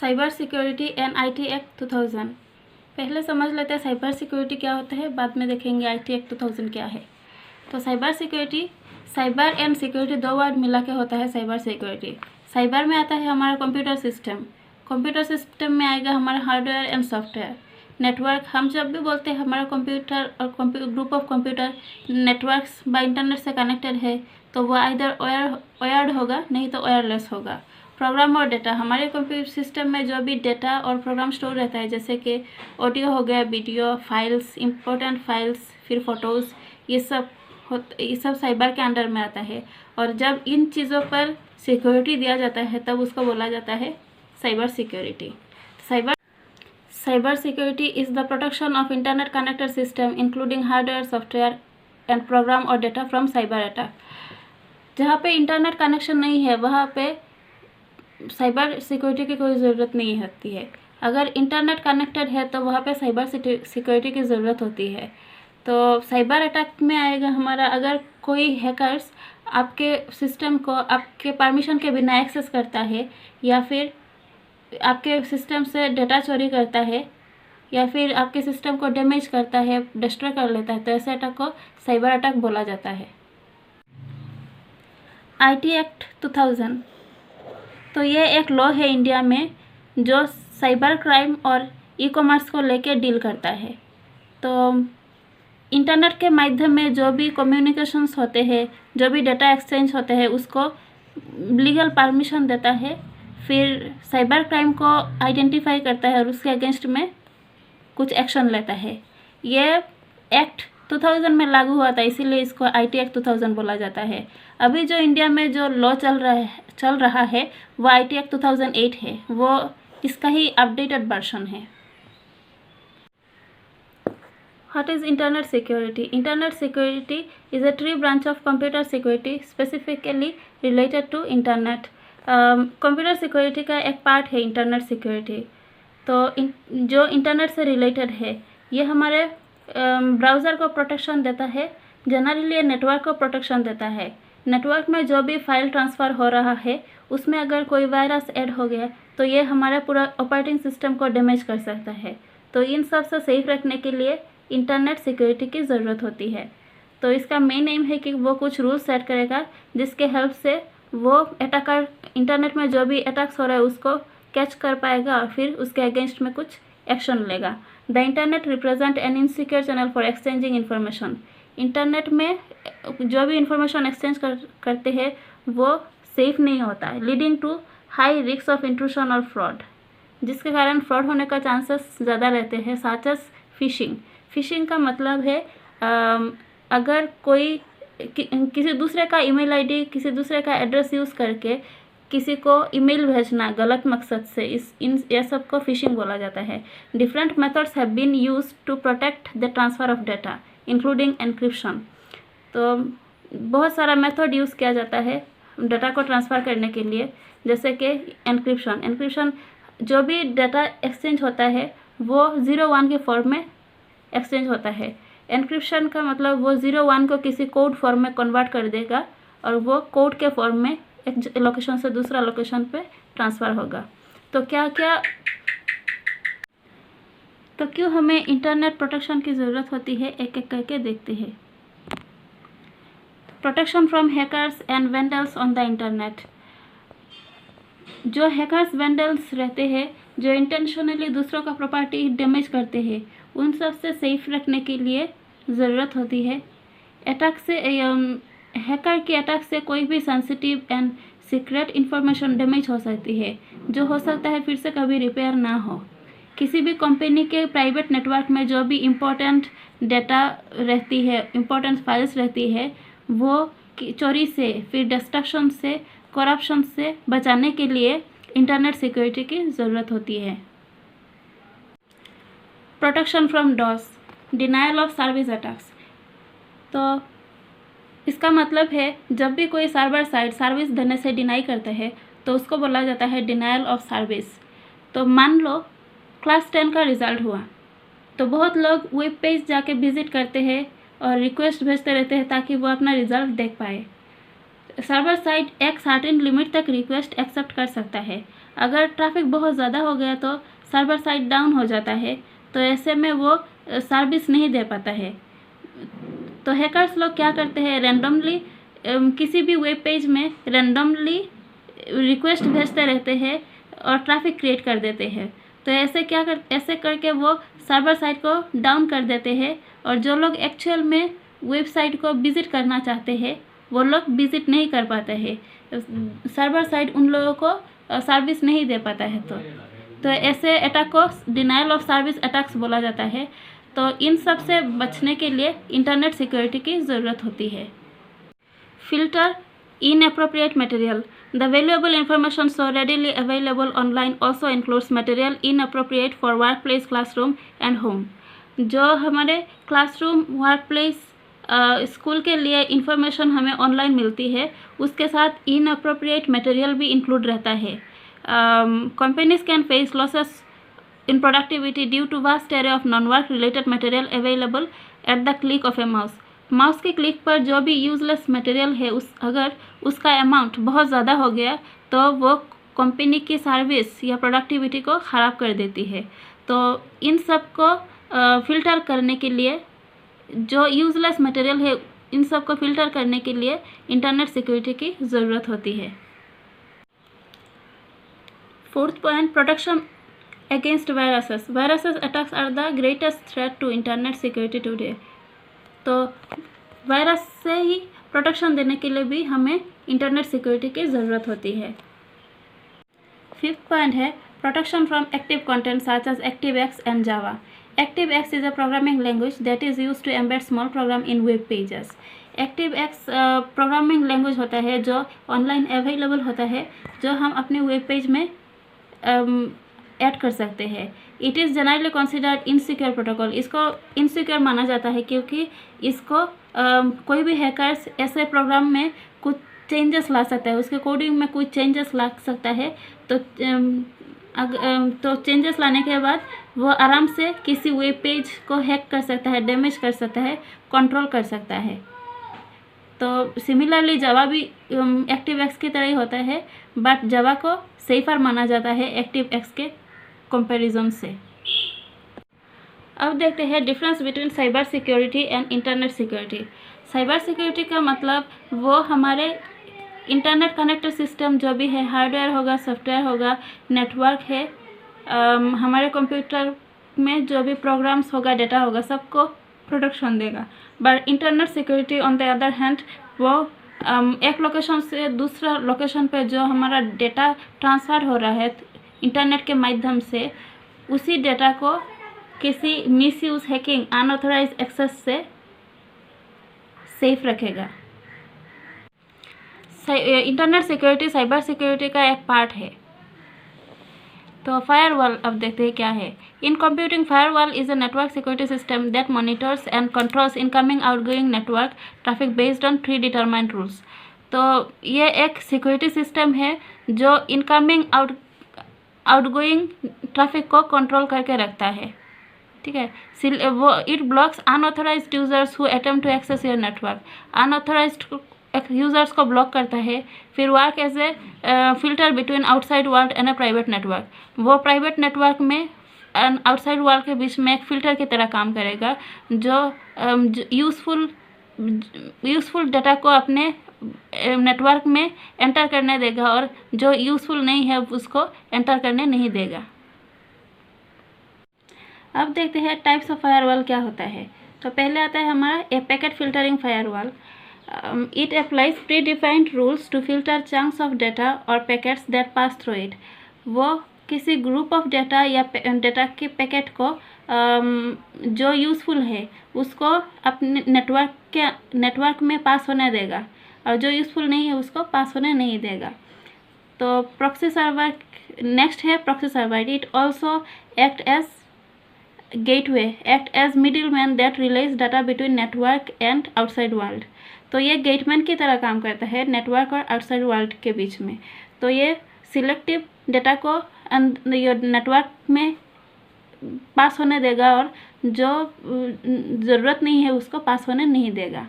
Cyber security and IT act 2000। पहले समझ लेते हैं साइबर सिक्योरिटी क्या होता है, बाद में देखेंगे आईटी एक्ट 2000 क्या है। तो cyber security, cyber and security दो वर्ड मिला के होता है साइबर सिक्योरिटी। साइबर में आता है हमारा कंप्यूटर सिस्टम, कंप्यूटर सिस्टम में आएगा हमारा हार्डवेयर एंड सॉफ्टवेयर। नेटवर्क, हम जब भी बोलते हैं हमारा कंप्यूटर और group of computer networks by internet से कनेक्टेड है तो वो आइदर वायर्ड होगा, नहीं तो वायरलेस होगा। प्रोग्राम और डेटा, हमारे कंप्यूटर सिस्टम में जो भी डेटा और प्रोग्राम स्टोर रहता है, जैसे कि ऑडियो हो गया, वीडियो फाइल्स, इम्पोर्टेंट फाइल्स, फिर फोटोज़, ये सब साइबर के अंडर में आता है। और जब इन चीज़ों पर सिक्योरिटी दिया जाता है तब उसको बोला जाता है cyber security. Cyber security is the protection of internet connected system including hardware, software and program और डेटा फ्रॉम साइबर अटैक। जहाँ पे इंटरनेट कनेक्शन नहीं है वहाँ पे साइबर सिक्योरिटी की कोई ज़रूरत नहीं होती है। अगर इंटरनेट कनेक्टेड है तो वहाँ पे साइबर सिक्योरिटी की ज़रूरत होती है। तो साइबर अटैक में आएगा हमारा, अगर कोई हैकर्स आपके सिस्टम को आपके परमिशन के बिना एक्सेस करता है, या फिर आपके सिस्टम से डेटा चोरी करता है, या फिर आपके सिस्टम को डैमेज करता है, डिस्ट्रॉय कर लेता है, तो ऐसे अटैक को साइबर अटैक बोला जाता है। आईटी एक्ट 2000, तो ये एक लॉ है इंडिया में जो साइबर क्राइम और ई कॉमर्स को लेके डील करता है। तो इंटरनेट के माध्यम में जो भी कम्युनिकेशंस होते हैं, जो भी डेटा एक्सचेंज होते हैं, उसको लीगल परमिशन देता है, फिर साइबर क्राइम को आइडेंटिफाई करता है और उसके अगेंस्ट में कुछ एक्शन लेता है। ये एक्ट 2000 में लागू हुआ था, इसीलिए इसको आईटी एक्ट 2000 बोला जाता है। अभी जो इंडिया में जो लॉ चल रहा है वो आईटी एक्ट 2008 है, वो इसका ही अपडेटेड वर्जन है। What is internet security? Internet security is a tree branch of computer security specifically related to internet. Computer security का एक पार्ट है इंटरनेट सिक्योरिटी। तो जो इंटरनेट से रिलेटेड है, ये हमारे ब्राउज़र को प्रोटेक्शन देता है, जनरली ये नेटवर्क को प्रोटेक्शन देता है। नेटवर्क में जो भी फाइल ट्रांसफ़र हो रहा है उसमें अगर कोई वायरस ऐड हो गया तो ये हमारे पूरा ऑपरेटिंग सिस्टम को डैमेज कर सकता है। तो इन सब से सेफ रखने के लिए इंटरनेट सिक्योरिटी की ज़रूरत होती है। तो इसका मेन एम है कि वो कुछ रूल्स सेट करेगा जिसके हेल्प से वो अटैकर इंटरनेट में जो भी अटैक्स हो रहा है उसको कैच कर पाएगा और फिर उसके अगेंस्ट में कुछ एक्शन लेगा। The internet represent N insecure channel for exchanging information. Internet में जो भी इंफॉर्मेशन एक्सचेंज करते हैं वो सेफ नहीं होता है, leading to high risk of intrusion और फ्रॉड, जिसके कारण फ्रॉड होने का चांसेस ज़्यादा रहते हैं। Such as fishing. फिशिंग का मतलब है अगर कोई किसी दूसरे का ईमेल आईडी, किसी दूसरे का एड्रेस यूज़ करके किसी को ईमेल भेजना गलत मकसद से, ये सब को फिशिंग बोला जाता है। Different methods have been used to protect the transfer of data including encryption. तो बहुत सारा मेथड यूज़ किया जाता है डेटा को ट्रांसफ़र करने के लिए, जैसे कि एनक्रिप्शन जो भी डेटा एक्सचेंज होता है वो 0-1 के फॉर्म में एक्सचेंज होता है। एनक्रिप्शन का मतलब वो 0-1 को किसी कोड फॉर्म में कन्वर्ट कर देगा और वो कोड के फॉर्म में एक लोकेशन से दूसरा लोकेशन पे ट्रांसफ़र होगा। तो क्यों हमें इंटरनेट प्रोटेक्शन की ज़रूरत होती है, एक एक करके देखते हैं। Protection from hackers and vandals on the internet. जो हैकर्स वेंडल्स रहते हैं, जो इंटेंशनली दूसरों का प्रॉपर्टी डैमेज करते हैं, उन सब से सेफ रखने के लिए ज़रूरत होती है। हैकर के अटैक से कोई भी sensitive and secret information damage हो सकती है, जो हो सकता है फिर से कभी रिपेयर ना हो। किसी भी कंपनी के प्राइवेट नेटवर्क में जो भी इम्पोर्टेंट डेटा रहती है, इम्पोर्टेंट फाइल्स रहती है, वो चोरी से, फिर डिस्ट्रक्शन से, करप्शन से बचाने के लिए इंटरनेट सिक्योरिटी की ज़रूरत होती है। Protection from DoS, denial of service attacks. तो इसका मतलब है जब भी कोई सर्वर साइड सर्विस देने से डिनाई करता है तो उसको बोला जाता है डिनायल ऑफ सर्विस। तो मान लो क्लास 10 का रिज़ल्ट हुआ तो बहुत लोग वेब पेज जाके विज़िट करते हैं और रिक्वेस्ट भेजते रहते हैं ताकि वो अपना रिज़ल्ट देख पाए। सर्वर साइड एक सर्टेन लिमिट तक रिक्वेस्ट एक्सेप्ट कर सकता है। अगर ट्रैफिक बहुत ज़्यादा हो गया तो सर्वर साइड डाउन हो जाता है, तो ऐसे में वो सर्विस नहीं दे पाता है। तो हैकर्स लोग क्या करते हैं, रैंडमली किसी भी वेब पेज में रैंडमली रिक्वेस्ट भेजते रहते हैं और ट्रैफिक क्रिएट कर देते हैं। तो ऐसे करके वो सर्वर साइट को डाउन कर देते हैं, और जो लोग एक्चुअल में वेबसाइट को विजिट करना चाहते हैं वो लोग विजिट नहीं कर पाते हैं, सर्वर साइट उन लोगों को सर्विस नहीं दे पाता है। तो ऐसे अटैक को डिनायल ऑफ सर्विस अटैक्स बोला जाता है। तो इन सब से बचने के लिए इंटरनेट सिक्योरिटी की ज़रूरत होती है। Filter inappropriate material. The valuable information so readily available online also includes material inappropriate for workplace, classroom and home. जो हमारे क्लासरूम, वर्कप्लेस, स्कूल के लिए इंफॉर्मेशन हमें ऑनलाइन मिलती है, उसके साथ इनअप्रोप्रिएट मटेरियल भी इंक्लूड रहता है। Companies can face losses in productivity due to vast array of non-work related material available at the click of a mouse. Mouse के क्लिक पर जो भी यूजलेस मटेरियल है अगर उसका अमाउंट बहुत ज़्यादा हो गया तो वो कंपनी की सर्विस या प्रोडक्टिविटी को ख़राब कर देती है। तो इन सब को फ़िल्टर करने के लिए, जो यूजलेस मटेरियल है इन सब को फ़िल्टर करने के लिए इंटरनेट सिक्योरिटी की ज़रूरत होती है। Fourth point, protection against viruses. Viruses attacks are the greatest threat to internet security today. तो वायरस से ही प्रोटेक्शन देने के लिए भी हमें इंटरनेट सिक्योरिटी की ज़रूरत होती है। फिफ्थ पॉइंट है protection from active content such as ActiveX and Java. ActiveX is a programming language that is used to embed small program in web pages. ActiveX programming language होता है जो online available होता है, जो हम अपने web page में add कर सकते हैं. It is generally considered insecure protocol. इसको इनसिक्योर माना जाता है क्योंकि इसको कोई भी हैकर्स ऐसे प्रोग्राम में कुछ चेंजेस ला सकता है, उसके कोडिंग में कुछ चेंजेस ला सकता है. तो चेंजेस लाने के बाद वो आराम से किसी वेब पेज को हैक कर सकता है, डैमेज कर सकता है, कंट्रोल कर सकता है. तो सिमिलरली जावा भी ActiveX की तरह ही होता है, बट जावा को सेफर माना जाता है ActiveX के कंपैरिजन से. अब देखते हैं difference between cyber security and internet security. Cyber security का मतलब वो हमारे इंटरनेट कनेक्टेड सिस्टम जो भी है, हार्डवेयर होगा, सॉफ्टवेयर होगा, नेटवर्क है, हमारे कंप्यूटर में जो भी प्रोग्राम्स होगा, डेटा होगा, सबको प्रोटेक्शन देगा. But internet security on the other hand वो एक लोकेशन से दूसरा लोकेशन पे जो हमारा डेटा ट्रांसफ़र हो रहा है इंटरनेट के माध्यम से, उसी डेटा को किसी मिसयूज़, हैकिंग, अनऑथराइज्ड एक्सेस से सेफ रखेगा. इंटरनेट सिक्योरिटी साइबर सिक्योरिटी का एक पार्ट है. तो फायरवॉल अब देखते हैं क्या है. In computing, firewall is a network security system that monitors and controls incoming outgoing network traffic based on predetermined rules. तो ये एक सिक्योरिटी सिस्टम है जो इनकमिंग आउटगोइंग ट्रैफिक को कंट्रोल करके रखता है. ठीक है. वो it blocks unauthorized users who attempt to access your network. Unauthorized users को ब्लॉक करता है. फिर work as a filter between outside world and a private network. वो प्राइवेट नेटवर्क में एंड आउटसाइड वर्ल्ड के बीच में एक फ़िल्टर की तरह काम करेगा, जो यूज़फुल डाटा को अपने नेटवर्क में एंटर करने देगा और जो यूज़फुल नहीं है उसको एंटर करने नहीं देगा. अब देखते हैं टाइप्स ऑफ फायरवॉल क्या होता है. तो पहले आता है हमारा a packet filtering firewall. It applies predefined rules to filter chunks of data or packets that pass through it. वो किसी ग्रुप ऑफ डाटा या डाटा के पैकेट को जो यूज़फुल है उसको अपने नेटवर्क में पास होने देगा, और जो यूज़फुल नहीं है उसको पास होने नहीं देगा. तो प्रॉक्सी सर्वर नेक्स्ट है. Proxy server it also act as gateway, act as middle man that relays data between network and outside world. तो ये गेटमैन की तरह काम करता है नेटवर्क और आउटसाइड वर्ल्ड के बीच में. तो ये सिलेक्टिव डाटा को नेटवर्क में पास होने देगा और जो ज़रूरत नहीं है उसको पास होने नहीं देगा.